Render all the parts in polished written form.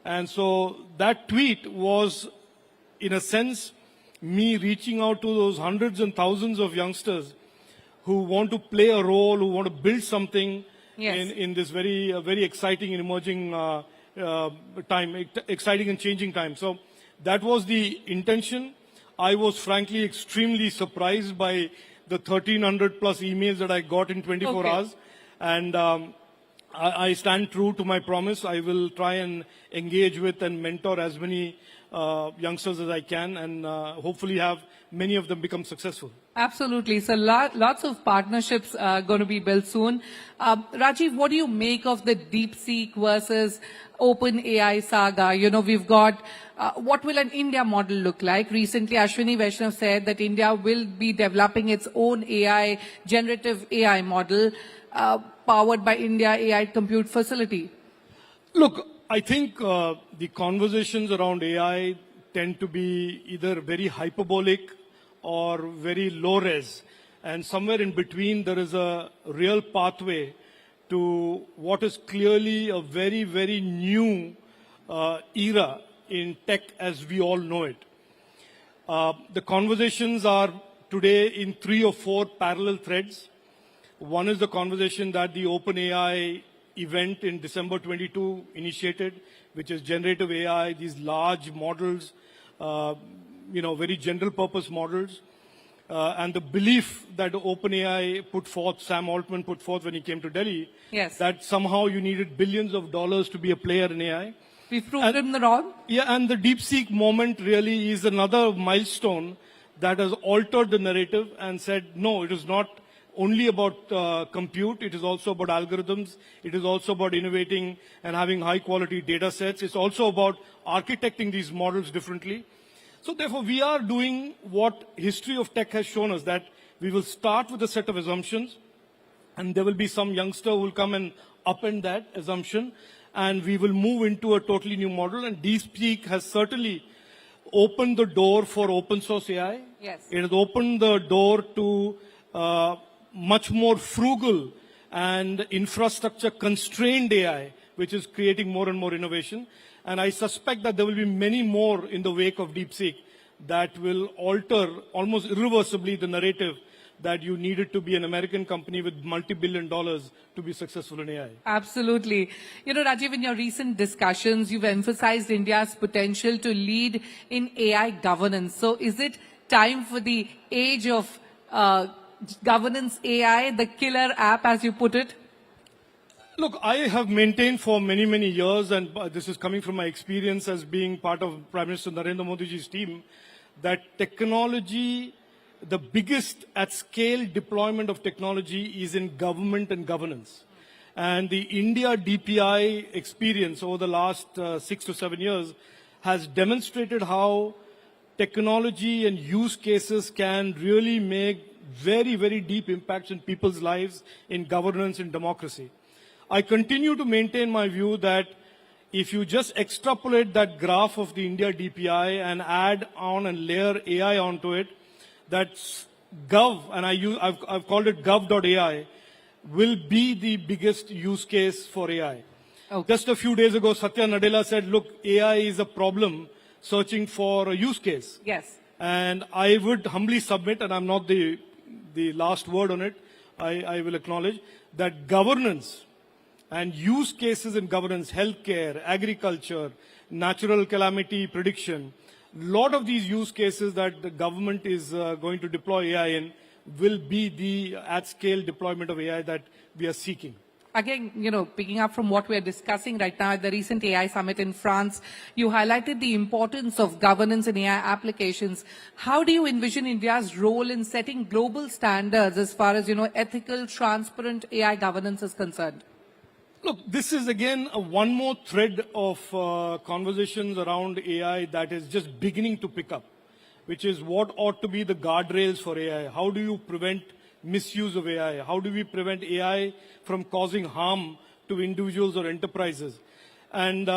And so that tweet was, in a sense, me reaching out to those hundreds and thousands of youngsters who want to play a role, who want to build something in this very exciting and emerging time, exciting and changing time. So that was the intention. I was frankly extremely surprised by the 1,300 plus emails that I got in 24 hours. And I stand true to my promise. I will try and engage with and mentor as many youngsters as I can, and hopefully have many of them become successful. Absolutely. So lots of partnerships going to be built soon. Rajeev, what do you make of the DeepSeek versus OpenAI saga? You know, we've got, what will an India model look like? Recently, Ashwini Vaishnav said that India will be developing its own AI, generative AI model, powered by India AI Compute Facility. Look, I think the conversations around AI tend to be either very hyperbolic or very low res. And somewhere in between, there is a real pathway to what is clearly a very, very new era in tech as we all know it. The conversations are today in 3 or 4 parallel threads. One is the conversation that the OpenAI event in December 22 initiated, which is generative AI, these large models, very general purpose models. And the belief that OpenAI put forth, Sam Altman put forth when he came to Delhi, that somehow you needed billions of dollars to be a player in AI. We've proved him wrong. Yeah, and the DeepSeek moment really is another milestone that has altered the narrative and said, no, it is not only about compute, it is also about algorithms, it is also about innovating and having high quality data sets. It's also about architecting these models differently. So therefore, we are doing what history of tech has shown us, that we will start with a set of assumptions, and there will be some youngster who will come and upend that assumption, and we will move into a totally new model. And DeepSeek has certainly opened the door for open source AI. Yes. It has opened the door to much more frugal and infrastructure constrained AI, which is creating more and more innovation. And I suspect that there will be many more in the wake of DeepSeek that will alter almost irreversibly the narrative that you needed to be an American company with multi-billion dollars to be successful in AI. Absolutely. You know, Rajeev, in your recent discussions, you've emphasized India's potential to lead in AI governance. So is it time for the age of governance AI, the killer app, as you put it? Look, I have maintained for many, many years, and this is coming from my experience as being part of Prime Minister Narendra Modi's team, that technology, the biggest at-scale deployment of technology is in government and governance. And the India DPI experience over the last 6 to 7 years has demonstrated how technology and use cases can really make very, very deep impacts in people's lives, in governance and democracy. I continue to maintain my view that if you just extrapolate that graph of the India DPI and add on and layer AI onto it, that's Gov, and I've called it Gov.ai, will be the biggest use case for AI. Okay. Just a few days ago, Satya Nadella said, look, AI is a problem searching for a use case. Yes. And I would humbly submit, and I'm not the last word on it, I will acknowledge that governance and use cases in governance, healthcare, agriculture, natural calamity prediction, a lot of these use cases that the government is going to deploy AI in will be the at-scale deployment of AI that we are seeking. Again, you know, picking up from what we're discussing right now at the recent AI summit in France, you highlighted the importance of governance in AI applications. How do you envision India's role in setting global standards as far as, ethical, transparent AI governance is concerned? Look, this is again one more thread of conversations around AI that is just beginning to pick up, which is what ought to be the guardrails for AI. How do you prevent misuse of AI? How do we prevent AI from causing harm to individuals or enterprises? And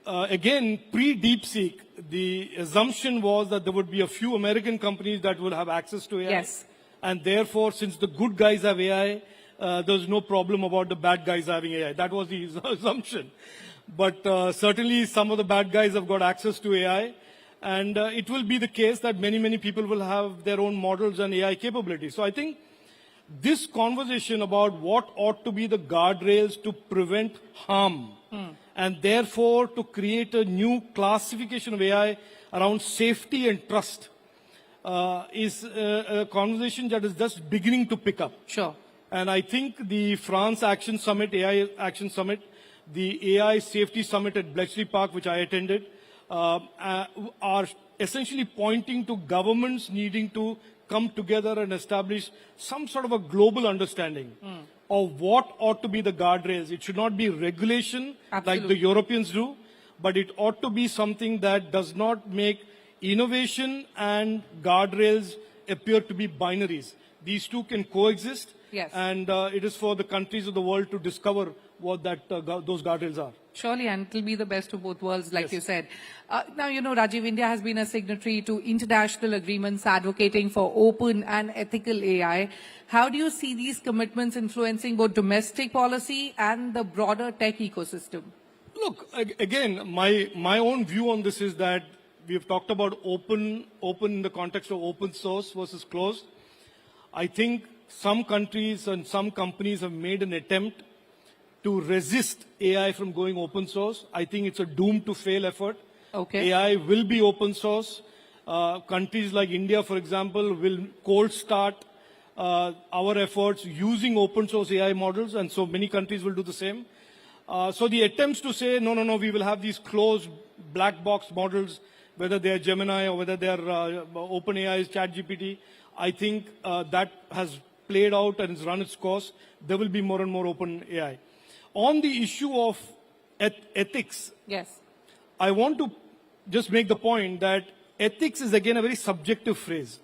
again, pre-DeepSeek, the assumption was that there would be a few American companies that will have access to AI. Yes. And therefore, since the good guys have AI, there's no problem about the bad guys having AI. That was the assumption. but certainly some of the bad guys have got access to AI. And it will be the case that many people will have their own models and AI capabilities. So I think this conversation about what ought to be the guardrails to prevent harm and therefore to create a new classification of AI around safety and trust is a conversation that is just beginning to pick up. Sure. And I think the France Action Summit, AI Action Summit, the AI Safety Summit at Bletchley Park, which I attended, are essentially pointing to governments needing to come together and establish some sort of a global understanding of what ought to be the guardrails. It should not be regulation like the Europeans do, but it ought to be something that does not make innovation and guardrails appear to be binaries. These two can coexist. Yes. And it is for the countries of the world to discover what those guardrails are. Surely, and it will be the best of both worlds, like Yes. you said. Now, Rajeev, India has been a signatory to international agreements advocating for open and ethical AI. How do you see these commitments influencing both domestic policy and the broader tech ecosystem? Look, again, my own view on this is that we have talked about open in the context of open source versus closed. I think some countries and some companies have made an attempt to resist AI from going open source. I think it's a doomed to fail effort. Okay. AI will be open source. Countries like India, for example, will cold start our efforts using open source AI models, and so many countries will do the same. So the attempts to say, no, we will have these closed black box models, whether they are Gemini or whether they are OpenAI's ChatGPT, I think that has played out and has run its course. There will be more and more open AI. On the issue of ethics, Yes. I want to just make the point that ethics is again a very subjective phrase.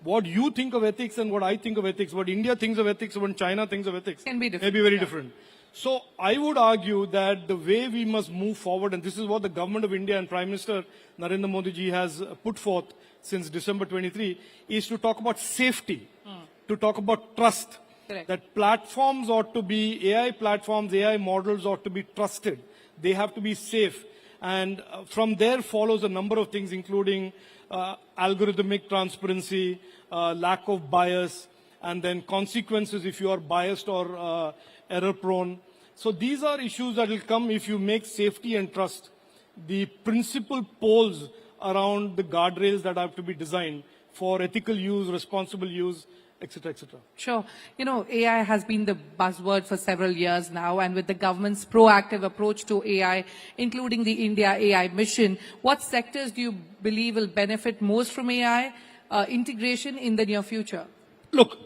What you think of ethics and what I think of ethics, what India thinks of ethics, what China thinks of ethics, Can be different, may be very yeah. different. So I would argue that the way we must move forward, and this is what the government of India and Prime Minister Narendra Modi ji has put forth since December 23, is to talk about safety, to talk about trust. Correct. That platforms ought to be, AI platforms, AI models ought to be trusted. They have to be safe. And from there follows a number of things, including algorithmic transparency, lack of bias, and then consequences if you are biased or error prone. So these are issues that will come if you make safety and trust the principal poles around the guardrails that have to be designed for ethical use, responsible use, etc., etc. Sure. AI has been the buzzword for several years now, and with the government's proactive approach to AI, including the India AI mission, what sectors do you believe will benefit most from AI integration in the near future? Look,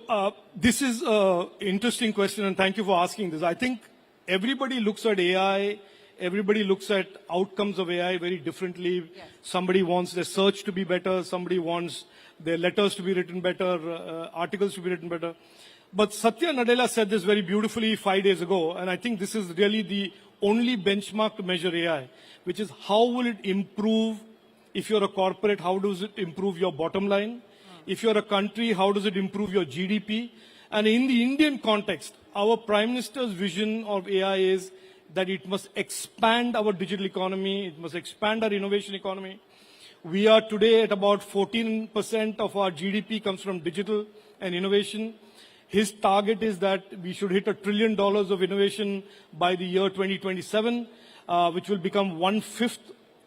this is an interesting question, and thank you for asking this. I think everybody looks at AI, everybody looks at outcomes of AI very differently. Yes. Somebody wants their search to be better, somebody wants their letters to be written better, articles to be written better. But Satya Nadella said this very beautifully 5 days ago, and I think this is really the only benchmark to measure AI, which is how will it improve, if you're a corporate, how does it improve your bottom line? If you're a country, how does it improve your GDP? And in the Indian context, our Prime Minister's vision of AI is that it must expand our digital economy, it must expand our innovation economy. We are today at about 14% of our GDP comes from digital and innovation. His target is that we should hit $1 trillion of innovation by the year 2027, which will become 1/5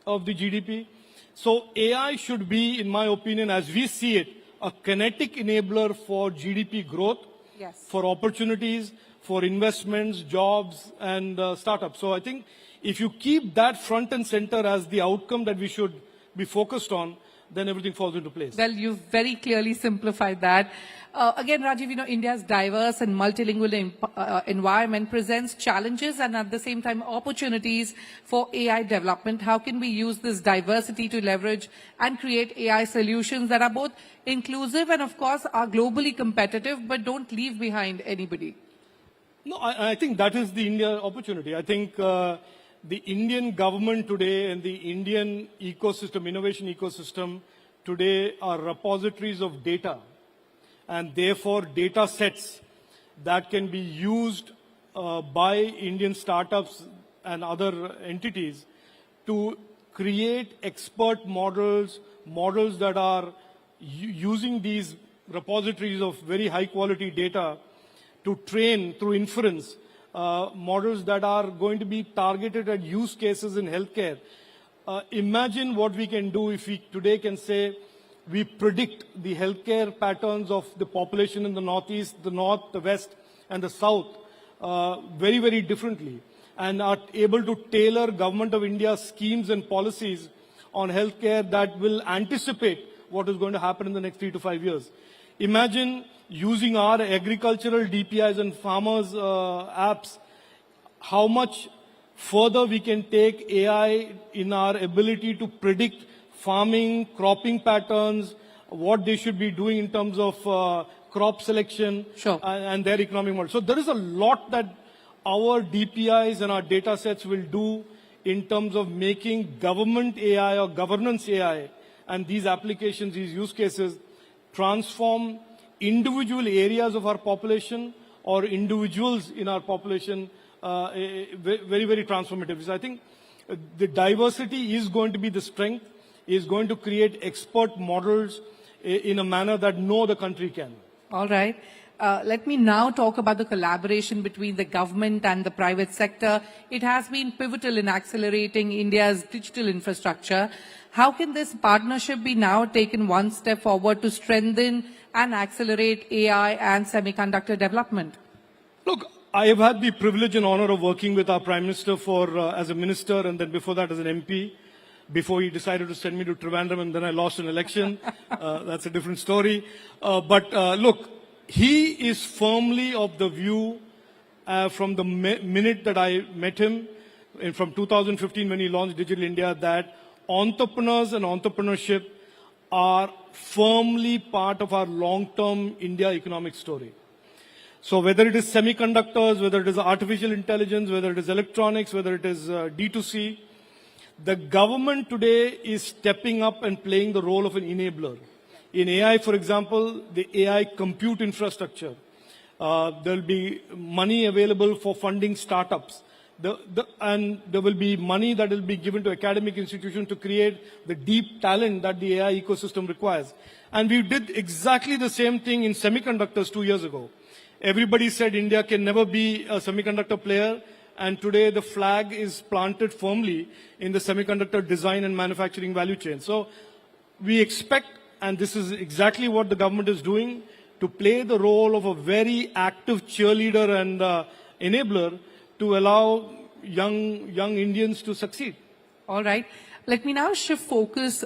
of the GDP. So AI should be, in my opinion, as we see it, a kinetic enabler for GDP growth, Yes. for opportunities, for investments, jobs, and startups. So I think if you keep that front and center as the outcome that we should be focused on, then everything falls into place. Well, you've very clearly simplified that. Again, Rajeev, India's diverse and multilingual environment presents challenges and at the same time opportunities for AI development. How can we use this diversity to leverage and create AI solutions that are both inclusive and, of course, are globally competitive but don't leave behind anybody? No, I think that is the India opportunity. I think the Indian government today and the Indian ecosystem, innovation ecosystem today are repositories of data, and therefore data sets that can be used by Indian startups and other entities to create expert models that are using these repositories of very high quality data to train through inference models that are going to be targeted at use cases in healthcare. Imagine what we can do if we today can say we predict the healthcare patterns of the population in the Northeast, the North, the West, and the South very, very differently, and are able to tailor Government of India's schemes and policies on healthcare that will anticipate what is going to happen in the next 3 to 5 years. Imagine using our agricultural DPIs and farmers' apps, how much further we can take AI in our ability to predict farming, cropping patterns, what they should be doing in terms of crop selection and their economic model. So there is a lot that our DPIs and our data sets will do in terms of making government AI or governance AI and these applications, these use cases, transform individual areas of our population or individuals in our population very, very transformative. So I think the diversity is going to be the strength, is going to create expert models in a manner that no other country can. All right. Let me now talk about the collaboration between the government and the private sector. It has been pivotal in accelerating India's digital infrastructure. How can this partnership be now taken one step forward to strengthen and accelerate AI and semiconductor development? Look, I have had the privilege and honor of working with our Prime Minister as a minister and then before that as an MP. Before he decided to send me to Trivandrum and then I lost an election. That's a different story. Look, he is firmly of the view from the minute that I met him and from 2015 when he launched Digital India that entrepreneurs and entrepreneurship are firmly part of our long-term India economic story. So whether it is semiconductors, whether it is artificial intelligence, whether it is electronics, whether it is D2C, the government today is stepping up and playing the role of an enabler. In AI, for example, the AI compute infrastructure, there will be money available for funding startups. And there will be money that will be given to academic institutions to create the deep talent that the AI ecosystem requires. And we did exactly the same thing in semiconductors 2 years ago. Everybody said India can never be a semiconductor player. And today the flag is planted firmly in the semiconductor design and manufacturing value chain. So we expect, and this is exactly what the government is doing, to play the role of a very active cheerleader and enabler to allow young Indians to succeed. All right. Let me now shift focus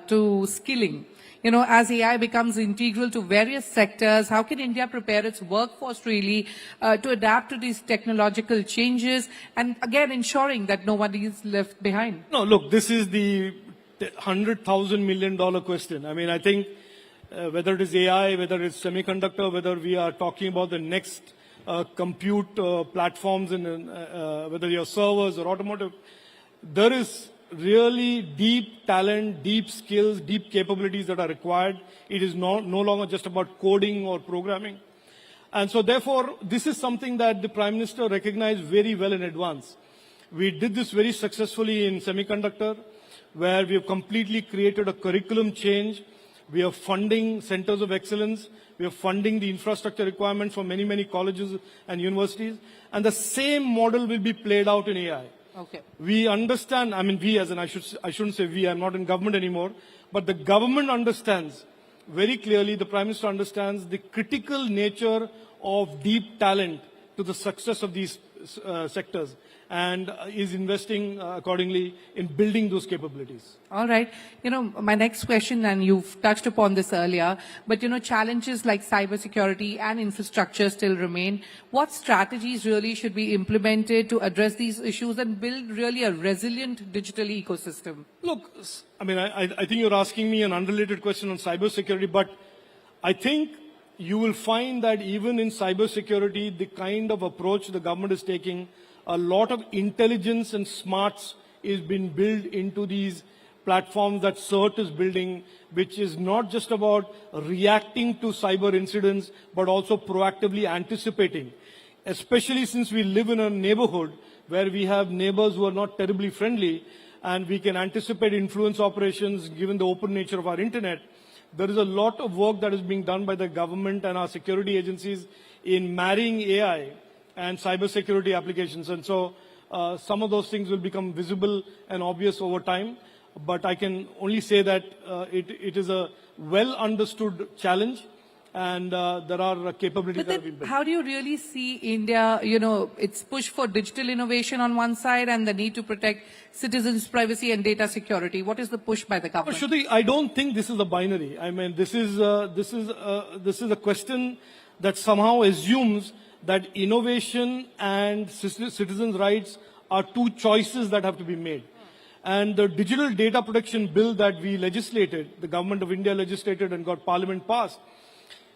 to skilling. You know, as AI becomes integral to various sectors, how can India prepare its workforce really to adapt to these technological changes and again ensuring that nobody is left behind? No, look, this is the $100,000 million question. I mean, I think whether it is AI, whether it's semiconductor, whether we are talking about the next compute platforms, and whether you're servers or automotive, there is really deep talent, deep skills, deep capabilities that are required. It is no longer just about coding or programming. And so therefore, this is something that the Prime Minister recognized very well in advance. We did this very successfully in semiconductor, where we have completely created a curriculum change. We are funding centers of excellence. We are funding the infrastructure requirements for many, many colleges and universities. And the same model will be played out in AI. Okay. We understand, I mean we as in I shouldn't say we, I'm not in government anymore, but the government understands very clearly, the Prime Minister understands the critical nature of deep talent to the success of these sectors and is investing accordingly in building those capabilities. All right. You know, my next question, and you've touched upon this earlier, but you know, challenges like cybersecurity and infrastructure still remain. What strategies really should be implemented to address these issues and build really a resilient digital ecosystem? Look, I mean, I think you're asking me an unrelated question on cybersecurity, but I think you will find that even in cybersecurity, the kind of approach the government is taking, a lot of intelligence and smarts is being built into these platforms that CERT is building, which is not just about reacting to cyber incidents, but also proactively anticipating, especially since we live in a neighborhood where we have neighbors who are not terribly friendly, and we can anticipate influence operations given the open nature of our internet. There is a lot of work that is being done by the government and our security agencies in marrying AI and cybersecurity applications. And so some of those things will become visible and obvious over time. But I can only say that it is a well understood challenge, and there are capabilities that have been built. How do you really see India, its push for digital innovation on one side and the need to protect citizens' privacy and data security? What is the push by the government? Shruti, I don't think this is a binary. I mean, this is a question that somehow assumes that innovation and citizens' rights are two choices that have to be made. And the Digital Data Protection Bill that we legislated, the Government of India legislated and got Parliament passed,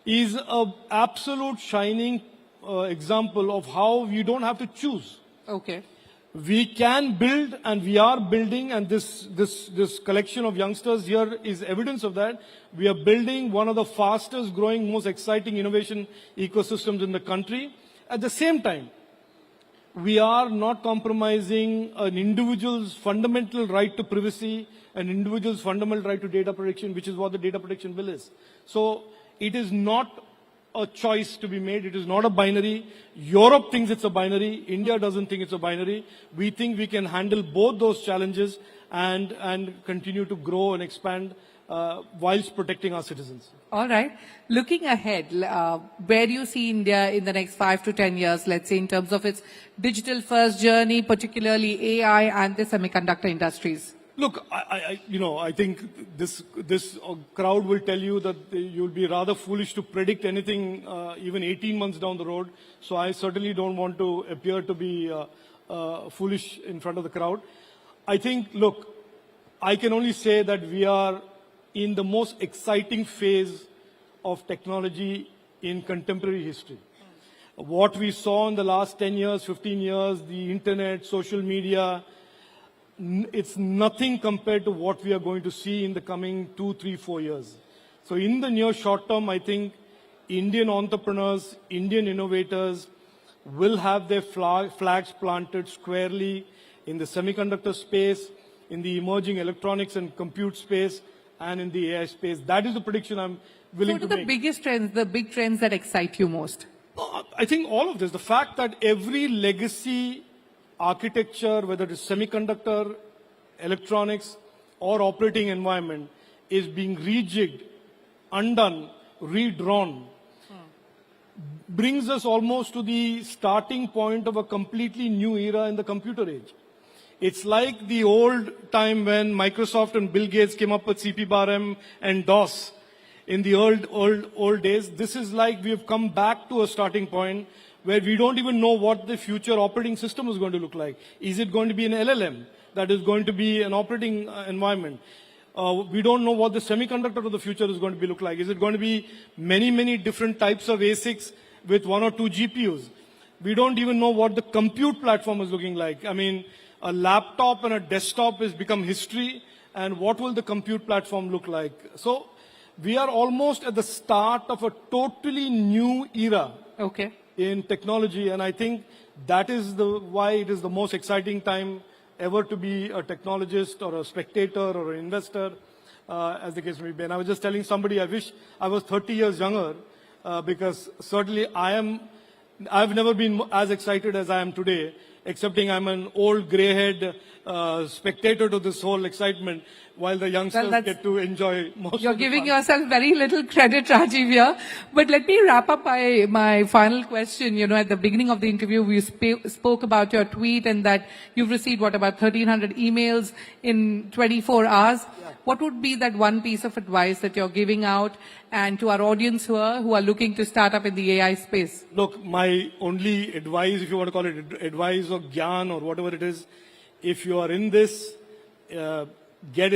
is an absolute shining example of how we don't have to choose. Okay. We can build, and we are building, and this collection of youngsters here is evidence of that. We are building one of the fastest growing, most exciting innovation ecosystems in the country. At the same time, we are not compromising an individual's fundamental right to privacy, an individual's fundamental right to data protection, which is what the Data Protection Bill is. So it is not a choice to be made. It is not a binary. Europe thinks it's a binary. India doesn't think it's a binary. We think we can handle both those challenges and continue to grow and expand whilst protecting our citizens. All right. Looking ahead, where do you see India in the next 5 to 10 years, let's say, in terms of its digital first journey, particularly AI and the semiconductor industries? Look, I think this crowd will tell you that you'll be rather foolish to predict anything even 18 months down the road. So I certainly don't want to appear to be foolish in front of the crowd. I think, look, I can only say that we are in the most exciting phase of technology in contemporary history. What we saw in the last 10 years, 15 years, the internet, social media, it's nothing compared to what we are going to see in the coming 2, 3, 4 years. So in the near short term, I think Indian entrepreneurs, Indian innovators will have their flags planted squarely in the semiconductor space, in the emerging electronics and compute space, and in the AI space. That is the prediction I'm willing to make. What are the biggest trends, the big trends that excite you most? I think all of this, the fact that every legacy architecture, whether it is semiconductor, electronics, or operating environment, is being rejigged, undone, redrawn, brings us almost to the starting point of a completely new era in the computer age. It's like the old time when Microsoft and Bill Gates came up with CP/M and DOS. In the old days, this is like we have come back to a starting point where we don't even know what the future operating system is going to look like. Is it going to be an LLM that is going to be an operating environment? We don't know what the semiconductor of the future is going to look like. Is it going to be many different types of ASICs with 1 or 2 GPUs? We don't even know what the compute platform is looking like. I mean, a laptop and a desktop has become history, and what will the compute platform look like? So we are almost at the start of a totally new era. Okay. In technology, and I think that is why it is the most exciting time ever to be a technologist or a spectator or an investor, as the case may be. And I was just telling somebody, I wish I was 30 years younger, because certainly I've never been as excited as I am today, excepting I'm an old grey-haired spectator to this whole excitement, while the youngsters get to enjoy most of the You're giving yourself very little credit, Rajeev, here. But let me wrap up by my final question. At the beginning of the interview, we spoke about your tweet and that you've received, about 1,300 emails in 24 hours. Yeah. What would be that one piece of advice that you're giving out and to our audience who are looking to start up in the AI space? Look, my only advice, if you want to call it advice or gyan or whatever it is, if you are in this, get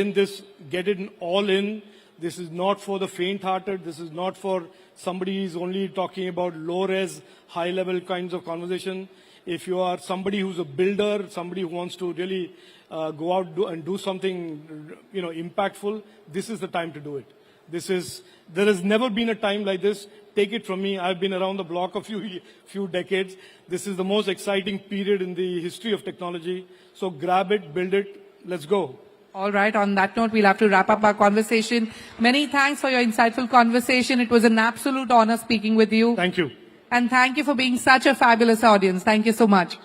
it all in. This is not for the faint-hearted. This is not for somebody who's only talking about low-res, high-level kinds of conversation. If you are somebody who's a builder, somebody who wants to really go out and do something, impactful, this is the time to do it. There has never been a time like this take it from me. I've been around the block a few decades. This is the most exciting period in the history of technology. So grab it, build it, let's go. All right. On that note, we'll have to wrap up our conversation. Many thanks for your insightful conversation. It was an absolute honor speaking with you. Thank you. And thank you for being such a fabulous audience. Thank you so much.